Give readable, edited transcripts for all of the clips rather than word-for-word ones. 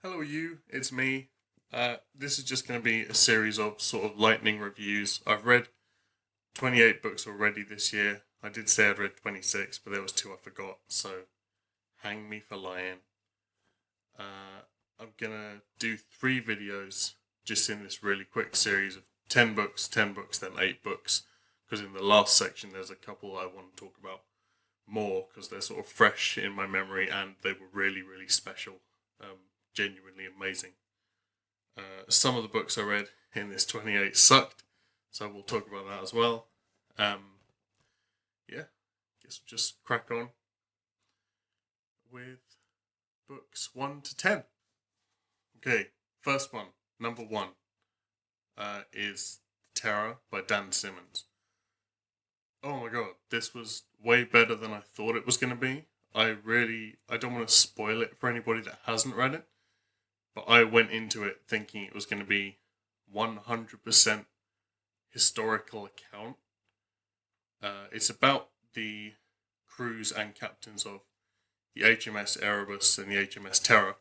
Hello you, it's me. This is just going to be a series of sort of lightning reviews. I've read 28 books already this year. I did say I'd read 26, but there was two I forgot, so hang me for lying. I'm going to do 3 videos just in this really quick series of 10 books, 10 books, then 8 books, because in the last section there's a couple I want to talk about more because they're sort of fresh in my memory and they were really, really special. Genuinely amazing. Some of the books I read in this 28 sucked, so we'll talk about that as well. Yeah, guess we'll just crack on with books 1 to 10. Okay, first one, number 1, is Terror by Dan Simmons. Oh my god, this was way better than I thought it was going to be. I don't want to spoil it for anybody that hasn't read it, but I went into it thinking it was going to be 100% historical account. It's about the crews and captains of the HMS Erebus and the HMS Terror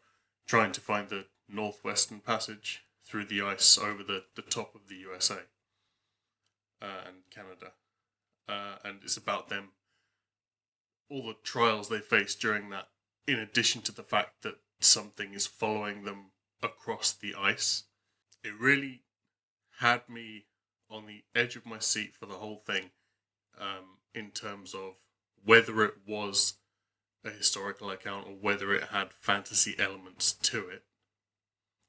trying to find the Northwestern Passage through the ice over the top of the USA and Canada. And it's about them, all the trials they face during that, in addition to the fact that something is following them across the ice. It really had me on the edge of my seat for the whole thing, in terms of whether it was a historical account or whether it had fantasy elements to it.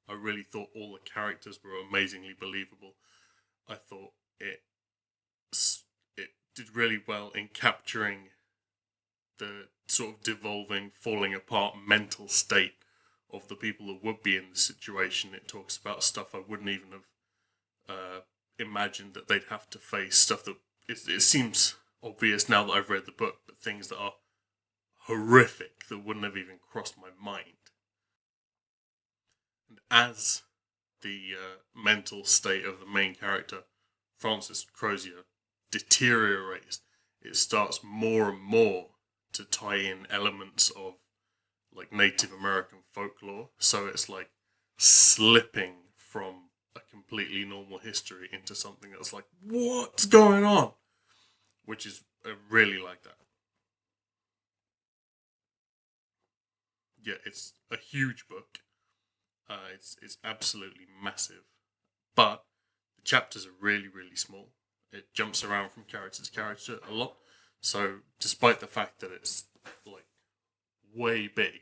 I really thought all the characters were amazingly believable. I thought it did really well in capturing the sort of devolving, falling apart mental state of the people that would be in the situation. It talks about stuff I wouldn't even have imagined that they'd have to face, stuff that it seems obvious now that I've read the book, but things that are horrific that wouldn't have even crossed my mind. And as the mental state of the main character, Francis Crozier, deteriorates, it starts more and more to tie in elements of like Native American folklore. So it's like slipping from a completely normal history into something that's like, what's going on? Which is, I really like that. Yeah, it's a huge book. It's absolutely massive. But the chapters are really, really small. It jumps around from character to character a lot. So despite the fact that it's like way big,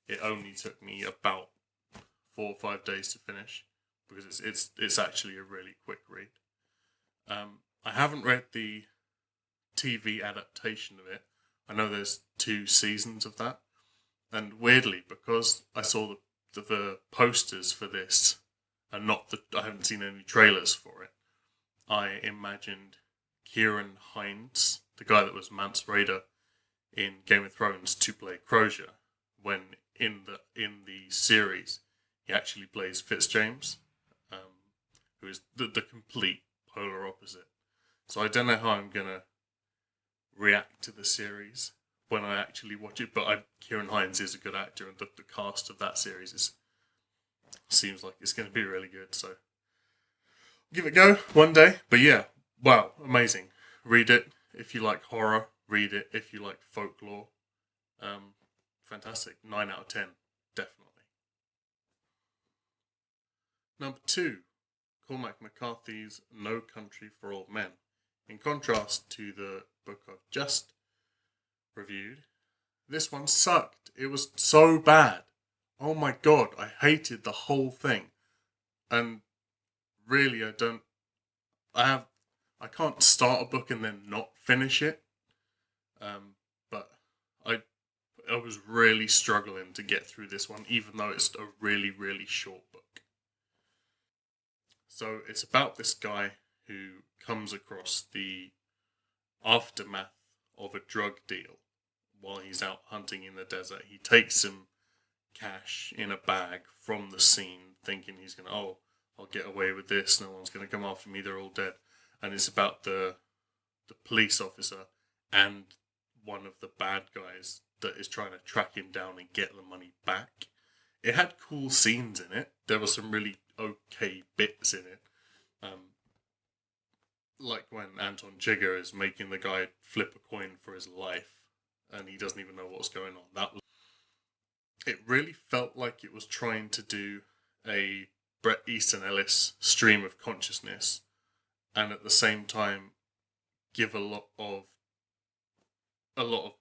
it only took me about 4 or 5 days to finish because it's actually a really quick read. I haven't read the TV adaptation of it. I know there's 2 seasons of that, and weirdly, because I saw the posters for this and I haven't seen any trailers for it, I imagined Ciarán Hinds, the guy that was Mance Rayder in Game of Thrones, to play Crozier, when in the series he actually plays Fitzjames, who is the complete polar opposite. So I don't know how I'm gonna react to the series when I actually watch it, but Ciarán Hinds is a good actor, and the cast of that series seems like it's going to be really good. So give it a go one day. But yeah, wow, amazing. Read it if you like horror. Read it if you like folklore. Fantastic. 9 out of 10, definitely. Number 2, Cormac McCarthy's No Country for Old Men. In contrast to the book I've just reviewed, this one sucked. It was so bad. Oh my god, I hated the whole thing. And really, I can't start a book and then not finish it. But I was really struggling to get through this one, even though it's a really, really short book. So it's about this guy who comes across the aftermath of a drug deal while he's out hunting in the desert. He takes some cash in a bag from the scene, thinking he's going to, I'll get away with this, no one's going to come after me, they're all dead. And it's about the police officer and one of the bad guys that is trying to track him down and get the money back. it had cool scenes in it. There were some really okay bits in it. Like when Anton Chigurh is making the guy flip a coin for his life and he doesn't even know what's going on. It really felt like it was trying to do a Bret Easton Ellis stream of consciousness and at the same time give a lot of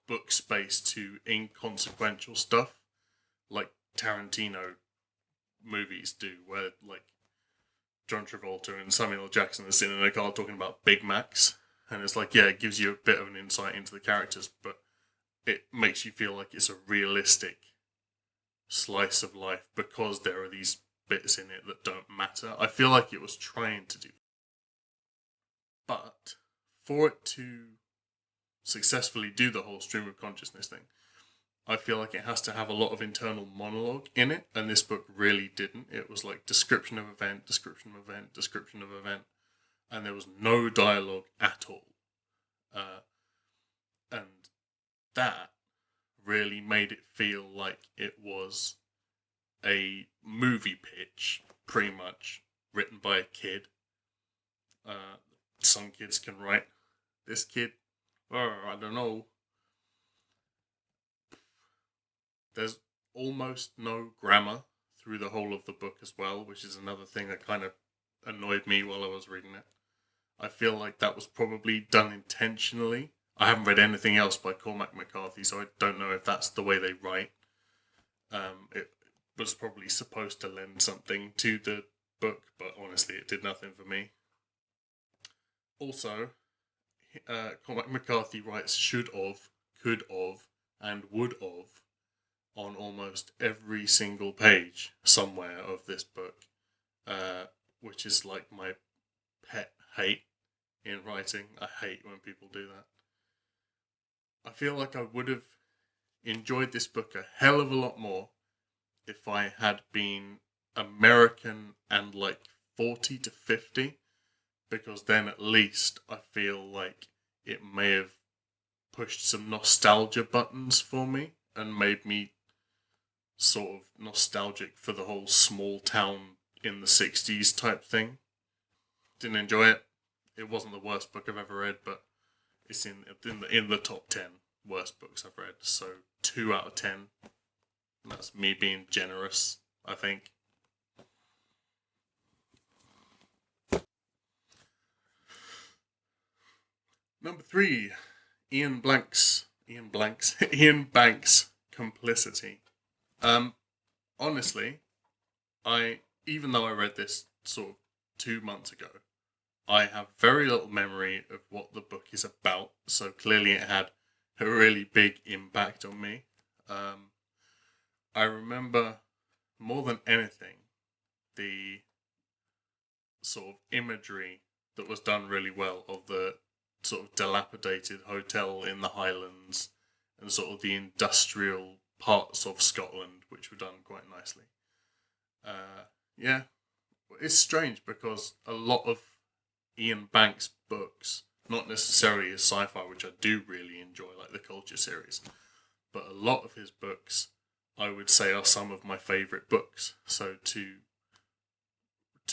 book space to inconsequential stuff like Tarantino movies do, where like John Travolta and Samuel L. Jackson are sitting in a car talking about Big Macs, and it's like, yeah, it gives you a bit of an insight into the characters, but it makes you feel like it's a realistic slice of life because there are these bits in it that don't matter. I feel like it was trying to do, but for it to successfully do the whole stream of consciousness thing, I feel like it has to have a lot of internal monologue in it, and this book really didn't. It was like description of event, description of event, description of event, and there was no dialogue at all. And that really made it feel like it was a movie pitch, pretty much, written by a kid. Some kids can write. This kid, I don't know. There's almost no grammar through the whole of the book as well, which is another thing that kind of annoyed me while I was reading it. I feel like that was probably done intentionally. I haven't read anything else by Cormac McCarthy, so I don't know if that's the way they write. It was probably supposed to lend something to the book, but honestly, it did nothing for me. Also, Cormac McCarthy writes should of, could of, and would of on almost every single page somewhere of this book, which is like my pet hate in writing. I hate when people do that. I feel like I would have enjoyed this book a hell of a lot more if I had been American and like 40 to 50, because then at least I feel like it may have pushed some nostalgia buttons for me and made me sort of nostalgic for the whole small town in the 60s type thing. Didn't enjoy it. It wasn't the worst book I've ever read, but it's in the top 10 worst books I've read. So 2 out of 10. That's me being generous, I think. Number 3, Iain Banks' Complicity. Honestly, even though I read this sort of 2 months ago, I have very little memory of what the book is about, so clearly it had a really big impact on me. I remember more than anything the sort of imagery that was done really well of the sort of dilapidated hotel in the Highlands and sort of the industrial parts of Scotland, which were done quite nicely. Yeah, it's strange because a lot of Iain Banks' books, not necessarily his sci-fi, which I do really enjoy, like the Culture series, but a lot of his books, I would say, are some of my favourite books. So to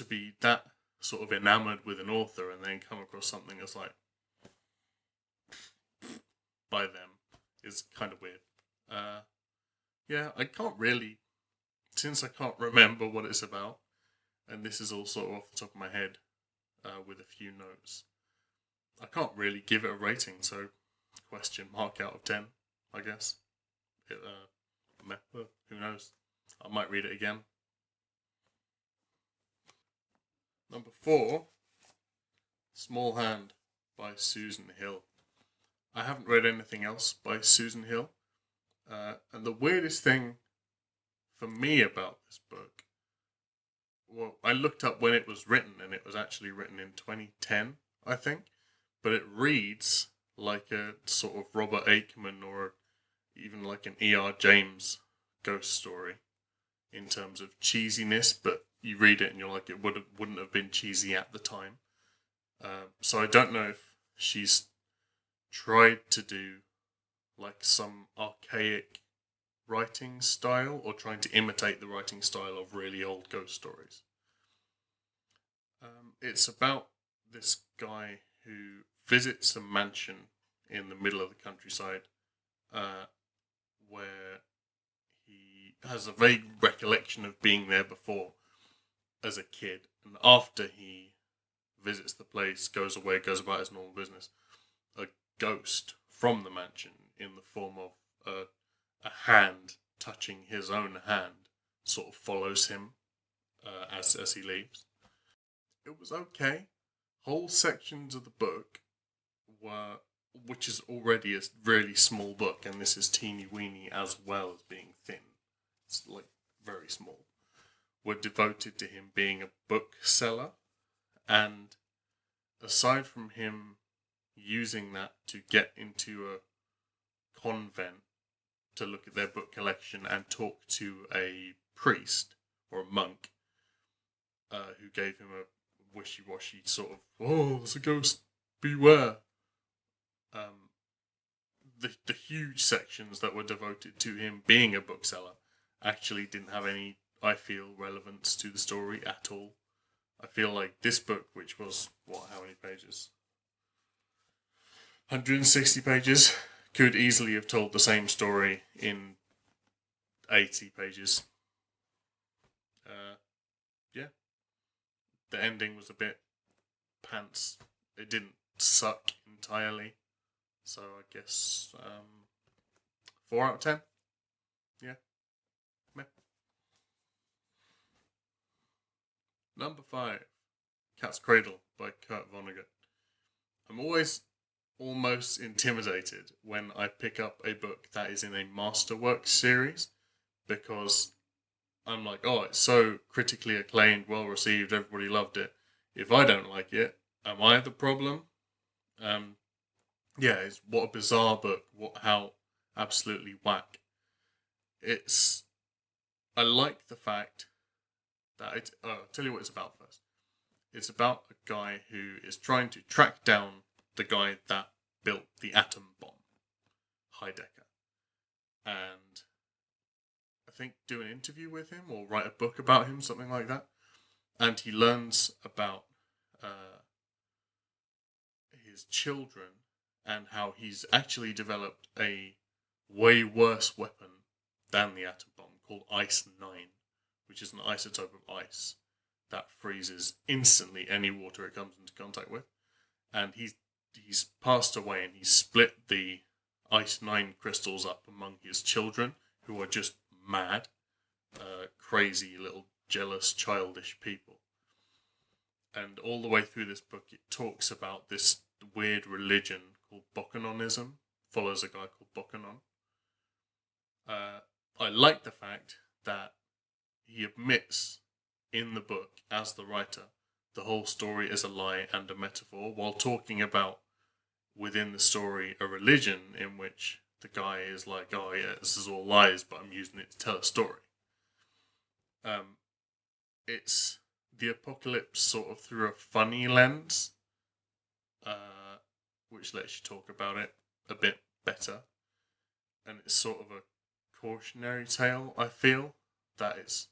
be that sort of enamoured with an author and then come across something that's like by them is kind of weird. Yeah, I can't really, since I can't remember what it's about, and this is all sort of off the top of my head with a few notes, I can't really give it a rating, so question mark out of 10, I guess. Who knows? I might read it again. Number 4, Small Hand by Susan Hill. I haven't read anything else by Susan Hill. And the weirdest thing for me about this book, well, I looked up when it was written, and it was actually written in 2010, I think. But it reads like a sort of Robert Aikman or even like an E.R. James ghost story in terms of cheesiness, but you read it and you're like, it wouldn't have been cheesy at the time. So I don't know if she's tried to do like some archaic writing style or trying to imitate the writing style of really old ghost stories. It's about this guy who visits a mansion in the middle of the countryside where he has a vague recollection of being there before as a kid. And after he visits the place, goes away, goes about his normal business, a ghost from the mansion in the form of a hand touching his own hand sort of follows him as he leaves. It was okay. Whole sections of the book were, which is already a really small book, and this is teeny weeny as well as being thin. It's like very small. Were devoted to him being a bookseller, and aside from him using that to get into a convent to look at their book collection and talk to a priest or a monk who gave him a wishy-washy sort of, oh, there's a ghost, beware. The huge sections that were devoted to him being a bookseller actually didn't have any, I feel, relevance to the story at all. I feel like this book, which was, how many pages? 160 pages, could easily have told the same story in 80 pages. Yeah. The ending was a bit pants. It didn't suck entirely. So I guess 4 out of 10. Yeah. Meh. Number 5. Cat's Cradle by Vonnegut. I'm always almost intimidated when I pick up a book that is in a Masterworks series because I'm like, oh, it's so critically acclaimed, well received, everybody loved it. If I don't like it, am I the problem? Yeah, it's what a bizarre book. How absolutely whack. I like the fact that I'll tell you what it's about first. It's about a guy who is trying to track down the guy that built the atom bomb, Heidegger, and I think do an interview with him or write a book about him, something like that. And he learns about his children and how he's actually developed a way worse weapon than the atom bomb called Ice 9, which is an isotope of ice that freezes instantly any water it comes into contact with. And he's passed away and he's split the Ice 9 crystals up among his children, who are just mad, crazy little jealous, childish people. And all the way through this book, it talks about this weird religion called Bokononism, follows a guy called Bokonon. I like the fact that he admits in the book, as the writer, the whole story is a lie and a metaphor, while talking about, within the story, a religion in which the guy is like, oh yeah, this is all lies, but I'm using it to tell a story. It's the apocalypse sort of through a funny lens, which lets you talk about it a bit better. And it's sort of a cautionary tale, I feel, that it's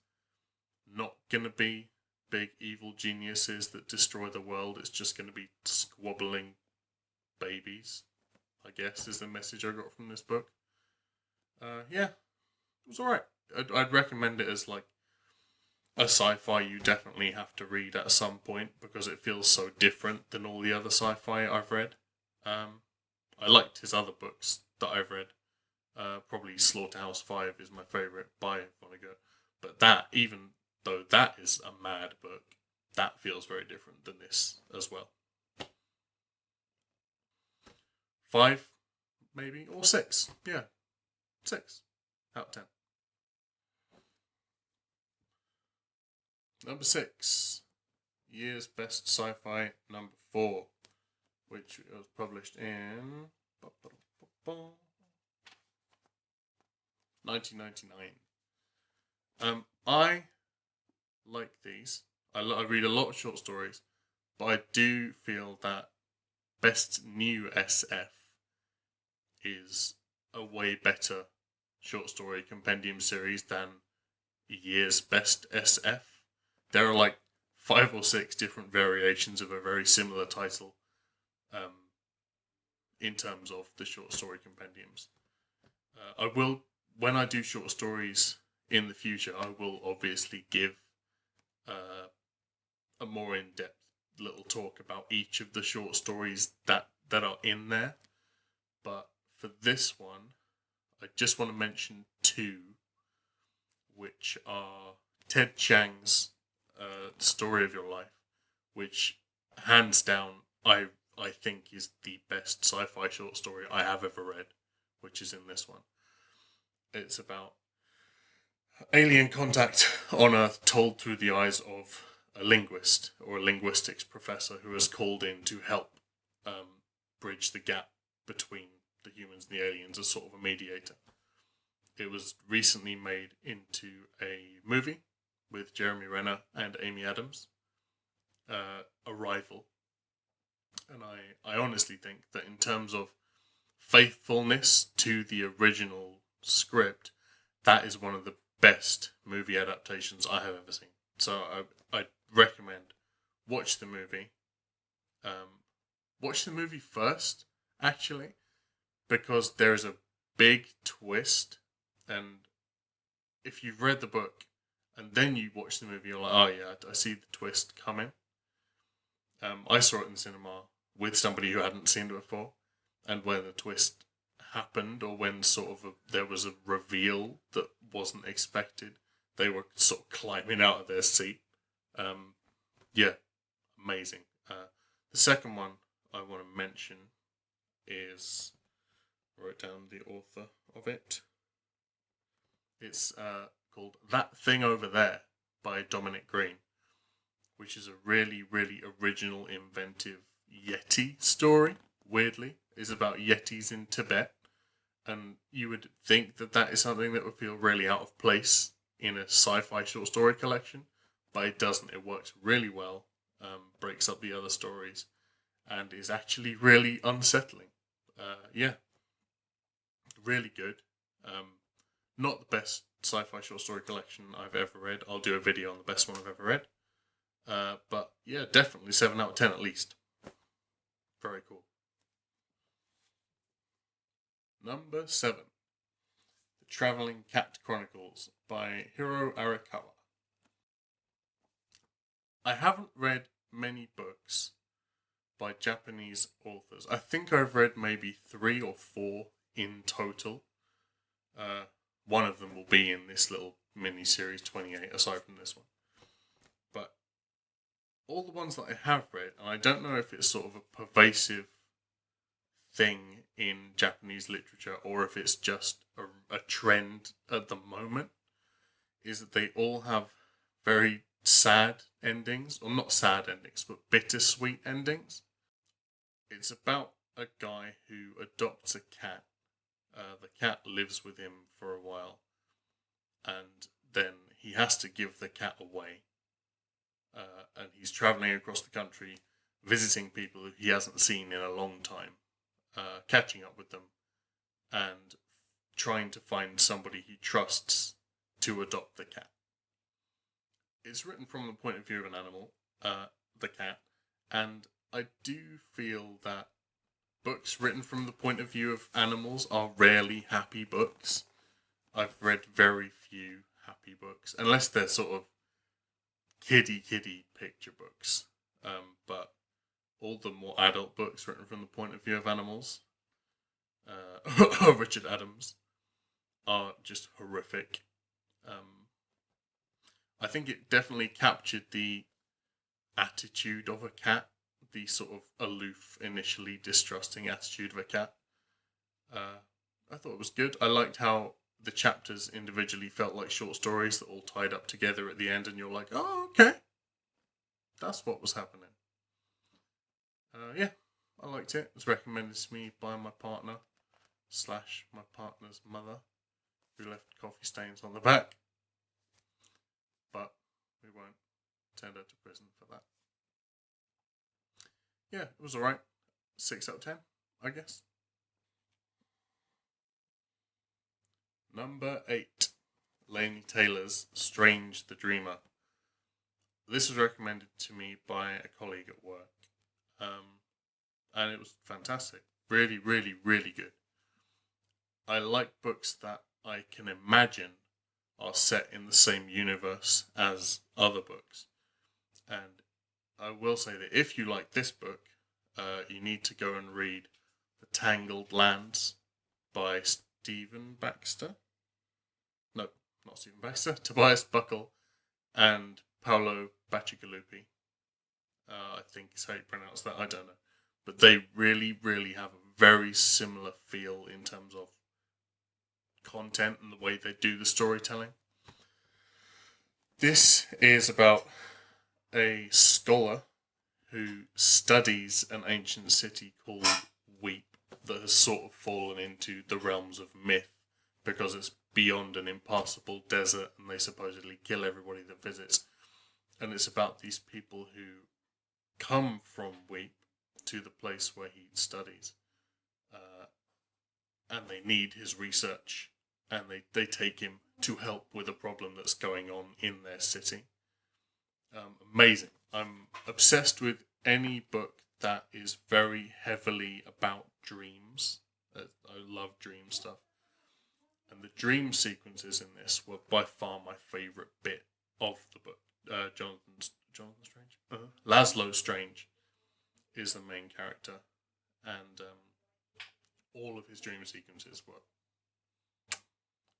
not going to be big evil geniuses that destroy the world. It's just going to be squabbling babies, I guess, is the message I got from this book. Yeah, it was alright. I'd recommend it as like a sci-fi you definitely have to read at some point because it feels so different than all the other sci-fi I've read. I liked his other books that I've read. Probably Slaughterhouse 5 is my favourite by Vonnegut. But that, even though that is a mad book, that feels very different than this as well. 5, maybe, or 6. Yeah, 6 out of 10. Number 6, year's best sci-fi number 4, which was published in 1999. I like these. I read a lot of short stories, but I do feel that best new SF is a way better short story compendium series than year's best SF. There are like 5 or 6 different variations of a very similar title in terms of the short story compendiums. I will, when I do short stories in the future, I will obviously give a more in-depth little talk about each of the short stories that are in there. But for this one, I just want to mention 2, which are Ted Chiang's Story of Your Life, which hands down I think is the best sci-fi short story I have ever read, which is in this one. It's about alien contact on Earth told through the eyes of a linguist or a linguistics professor who is called in to help bridge the gap between the humans and the aliens as sort of a mediator. It was recently made into a movie with Jeremy Renner and Amy Adams, Arrival. And I honestly think that in terms of faithfulness to the original script, that is one of the best movie adaptations I have ever seen. So I recommend watch the movie. Watch the movie first, actually, because there is a big twist. And if you've read the book and then you watch the movie, you're like, oh yeah, I see the twist coming. I saw it in the cinema with somebody who hadn't seen it before, and when the twist happened, or when sort of there was a reveal that wasn't expected, they were sort of climbing out of their seat. Yeah, amazing. The second one I want to mention is, I wrote down the author of it. It's called That Thing Over There by Dominic Green, which is a really, really original, inventive Yeti story, weirdly. It's about Yetis in Tibet, and you would think that that is something that would feel really out of place in a sci-fi short story collection, but it doesn't. It works really well, breaks up the other stories, and is actually really unsettling. Yeah, really good. Not the best sci-fi short story collection I've ever read. I'll do a video on the best one I've ever read. But yeah, definitely 7 out of 10 at least. Very cool. Number 7. The Travelling Cat Chronicles by Hiro Arikawa. I haven't read many books by Japanese authors. I think I've read maybe 3 or 4 in total. One of them will be in this little mini-series 28, aside from this one. But all the ones that I have read, and I don't know if it's sort of a pervasive thing in Japanese literature or if it's just a trend at the moment, is that they all have very sad endings, or not sad endings, but bittersweet endings. It's about a guy who adopts a cat. The cat lives with him for a while, and then he has to give the cat away. And he's travelling across the country, visiting people who he hasn't seen in a long time, catching up with them, and trying to find somebody he trusts to adopt the cat. It's written from the point of view of an animal, the cat, and I do feel that books written from the point of view of animals are rarely happy books. I've read very few happy books, unless they're sort of kiddie picture books. But all the more adult books written from the point of view of animals, Richard Adams, are just horrific. I think it definitely captured the attitude of a cat, the sort of aloof, initially distrusting attitude of a cat. I thought it was good. I liked how the chapters individually felt like short stories that all tied up together at the end, and you're like, oh, okay. That's what was happening. Yeah, I liked it. It was recommended to me by my partner / my partner's mother, who left coffee stains on the back. But we won't send her to prison for that. Yeah, it was alright. 6 out of 10, I guess. Number 8. Laini Taylor's Strange the Dreamer. This was recommended to me by a colleague at work. And it was fantastic. Really, really, really good. I like books that I can imagine are set in the same universe as other books. And I will say that if you like this book, you need to go and read The Tangled Lands by Stephen Baxter. No, not Stephen Baxter. Tobias Buckle and Paolo Bacigalupi. I think is how you pronounce that. I don't know. But they really, really have a very similar feel in terms of content and the way they do the storytelling. This is about a scholar who studies an ancient city called Weep that has sort of fallen into the realms of myth because it's beyond an impassable desert and they supposedly kill everybody that visits. And it's about these people who come from Weep to the place where he studies. And they need his research. And they take him to help with a problem that's going on in their city. Amazing. I'm obsessed with any book that is very heavily about dreams. I love dream stuff. And the dream sequences in this were by far my favourite bit of the book. Jonathan Strange? Laszlo Strange is the main character. And all of his dream sequences were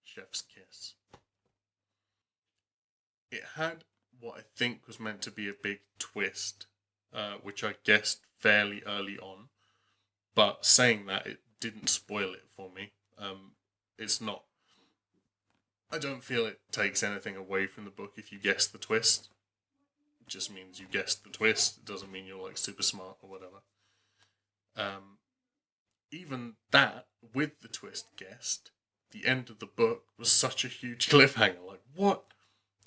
chef's kiss. It had what I think was meant to be a big twist, which I guessed fairly early on. But saying that, it didn't spoil it for me. It's not... I don't feel it takes anything away from the book if you guess the twist. It just means you guessed the twist. It doesn't mean you're like super smart or whatever. Even that, with the twist guessed, the end of the book was such a huge cliffhanger. Like, what?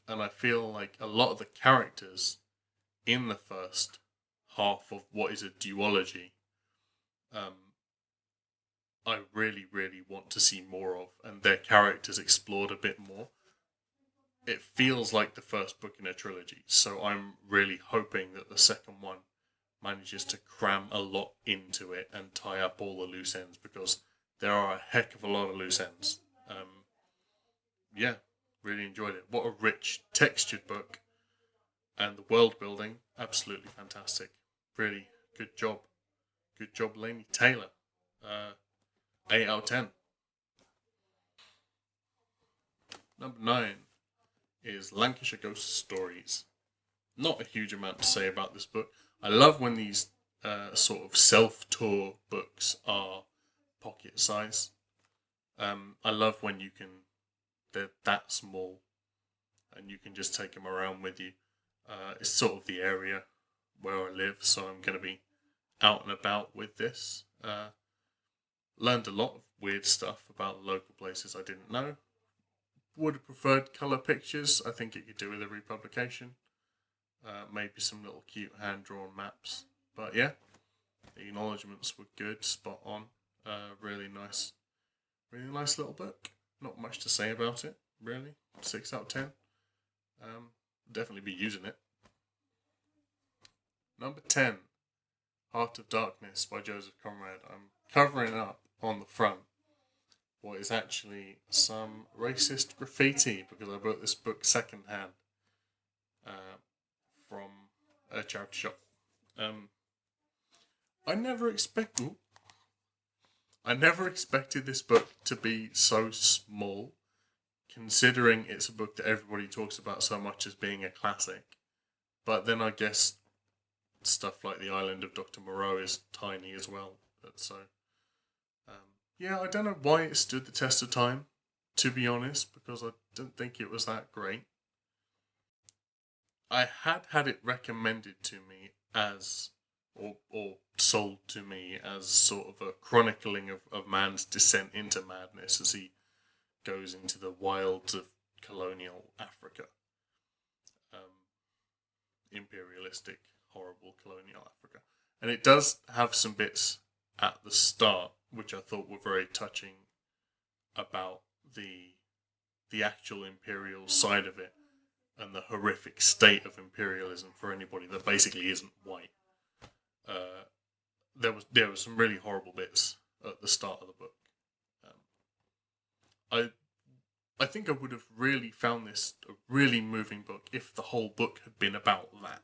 And I feel like a lot of the characters in the first half of what is a duology, I really, really want to see more of, and their characters explored a bit more. It feels like the first book in a trilogy, so I'm really hoping that the second one manages to cram a lot into it and tie up all the loose ends, because there are a heck of a lot of loose ends. Yeah, really enjoyed it. What a rich, textured book. And the world building, absolutely fantastic. Really good job. Good job, Laini Taylor. 8 out of 10. Number 9 is Lancashire Ghost Stories. Not a huge amount to say about this book. I love when these sort of self-tour books are pocket size. I love when they're that small and you can just take them around with you. It's sort of the area where I live, so I'm going to be out and about with this. Learned a lot of weird stuff about local places I didn't know. Would have preferred colour pictures. I think it could do with a republication. Maybe some little cute hand-drawn maps. But yeah, the acknowledgements were good, spot on. Really nice little book. Not much to say about it, really. 6 out of 10. Definitely be using it. Number 10, Heart of Darkness by Joseph Conrad. I'm covering up on the front what is actually some racist graffiti because I bought this book secondhand from a charity shop. I never expected this book to be so small, considering it's a book that everybody talks about so much as being a classic. But then I guess stuff like The Island of Dr. Moreau is tiny as well. But so, yeah, I don't know why it stood the test of time, to be honest, because I didn't think it was that great. I had it recommended to me as, or sold to me as sort of a chronicling of man's descent into madness as he goes into the wilds of colonial Africa. Imperialistic, horrible colonial Africa. And it does have some bits at the start which I thought were very touching about the the actual imperial side of it and the horrific state of imperialism for anybody that basically isn't white. There was some really horrible bits at the start of the book. I think I would have really found this a really moving book if the whole book had been about that.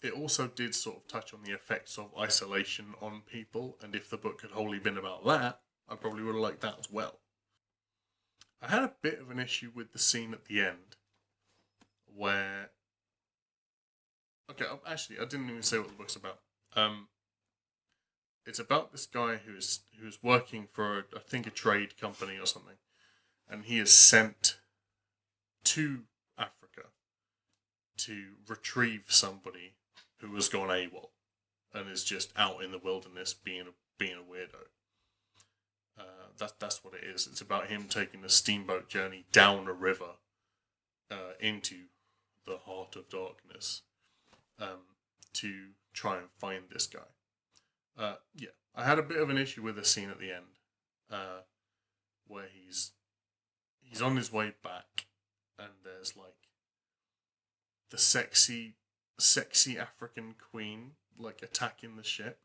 It also did sort of touch on the effects of isolation on people, and if the book had wholly been about that, I probably would have liked that as well. I had a bit of an issue with the scene at the end where... Okay, actually, I didn't even say what the book's about. It's about this guy who's working for, I think, a trade company or something, and he is sent to Africa to retrieve somebody who has gone AWOL and is just out in the wilderness being a weirdo. That's what it is. It's about him taking a steamboat journey down a river into the heart of darkness to try and find this guy. Yeah, I had a bit of an issue with the scene at the end where he's on his way back, and there's like the sexy African queen like attacking the ship,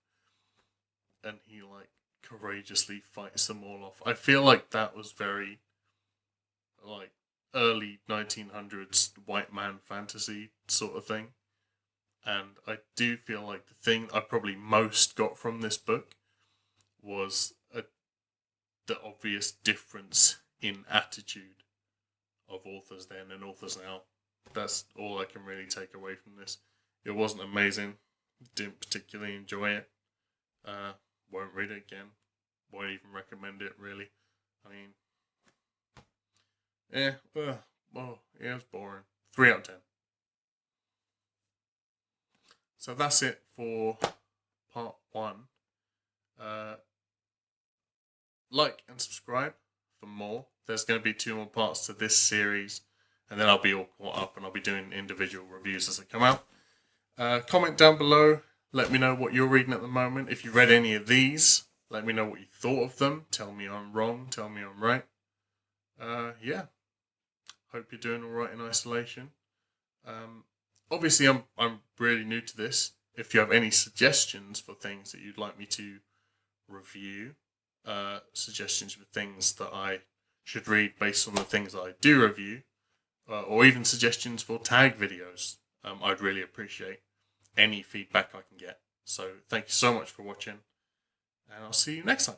and he like courageously fights them all off. I feel like that was very like early 1900s white man fantasy sort of thing. And I do feel like the thing I probably most got from this book was the obvious difference in attitude of authors then and authors now. That's all I can really take away from this. It wasn't amazing. Didn't particularly enjoy it. Won't read it again. Won't even recommend it, really. I mean, yeah, it was boring. 3 out of 10. So that's it for part 1. Like and subscribe for more. There's going to be 2 more parts to this series, and then I'll be all caught up and I'll be doing individual reviews as they come out. Comment down below. Let me know what you're reading at the moment. If you read any of these, let me know what you thought of them. Tell me I'm wrong. Tell me I'm right. Yeah. Hope you're doing all right in isolation. Obviously, I'm really new to this. If you have any suggestions for things that you'd like me to review, suggestions for things that I should read based on the things that I do review, or even suggestions for tag videos, I'd really appreciate any feedback I can get. So thank you so much for watching, and I'll see you next time.